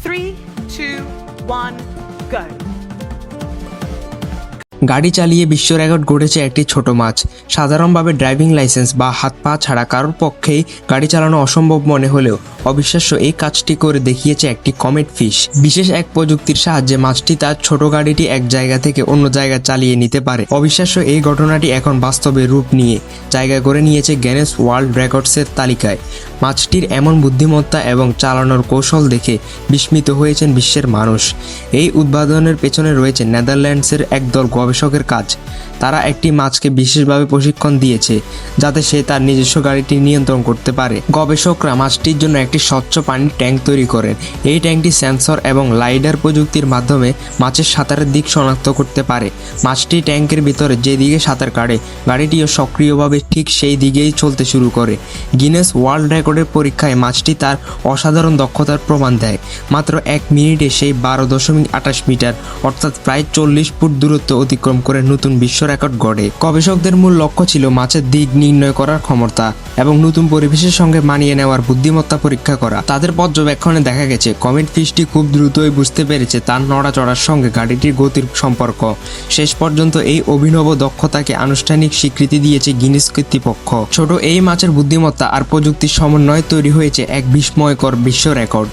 3, 2, 1, go. গাড়ি চালিয়ে বিশ্ব রেকর্ড গড়েছে একটি ছোট মাছ। সাধারণভাবে ড্রাইভিং লাইসেন্স বা হাত পা ছাড়া কারোর পক্ষেই গাড়ি চালানো অসম্ভব মনে হলেও অবিশ্বাস্য এই কাজটি করে দেখিয়েছে একটি কমেট ফিশ। বিশেষ এক প্রযুক্তির সাহায্যে মাছটি তার ছোট গাড়িটি এক জায়গা থেকে অন্য জায়গায় চালিয়ে নিতে পারে। অবিশ্বাস্য এই ঘটনাটি এখন বাস্তবে রূপ নিয়ে জায়গা করে নিয়েছে গিনেস ওয়ার্ল্ড রেকর্ডসের তালিকায়। মাছটির এমন বুদ্ধিমত্তা এবং চালানোর কৌশল দেখে বিস্মিত হয়েছেন বিশ্বের মানুষ। এই উদ্ভাবনের পেছনে রয়েছে নেদারল্যান্ডসের একদল গবেষকের কাজ। তারা একটি মাছকে বিশেষভাবে প্রশিক্ষণ দিয়েছে যাতে সে তার নিজস্ব গাড়িটি নিয়ন্ত্রণ করতে পারে। গবেষকরা মাছটির জন্য একটি স্বচ্ছ পানির ট্যাঙ্ক তৈরি করেন। এই ট্যাঙ্কটি সেন্সর এবং লাইডার প্রযুক্তির মাধ্যমে মাছের সাঁতারের দিক শনাক্ত করতে পারে। মাছটি ট্যাঙ্কের ভিতরে যেদিকে সাঁতার কাটে গাড়িটিও সক্রিয়ভাবে ঠিক সেই দিকেই চলতে শুরু করে। গিনেস ওয়ার্ল্ড রেকর্ডের পরীক্ষায় মাছটি তার অসাধারণ দক্ষতার প্রমাণ দেয়। মাত্র 1 মিনিটে সেই 12.28 মিটার অর্থাৎ প্রায় 40 ফুট দূরত্ব অতিক্রম করে নতুন বিশ্ব রেকর্ড গড়ে। গবেষকদের মূল লক্ষ্য ছিল মাছের দিক নির্ণয় করার ক্ষমতা এবং নতুন পরিবেশের সঙ্গে মানিয়ে নেওয়ার বুদ্ধিমত্তা পরীক্ষা করা। তাদের পর্যবেক্ষণে দেখা গেছে কমেট ফিশটি খুব দ্রুতই বুঝতে পেরেছে তার নড়াচড়ার সঙ্গে গাড়িটির গতির সম্পর্ক। শেষ পর্যন্ত এই অভিনব দক্ষতাকে আনুষ্ঠানিক স্বীকৃতি দিয়েছে গিনেস কর্তৃপক্ষ। ছোট এই মাছের বুদ্ধিমত্তা আর প্রযুক্তির সমন্বয়ে তৈরি হয়েছে এক বিস্ময়কর বিশ্ব রেকর্ড।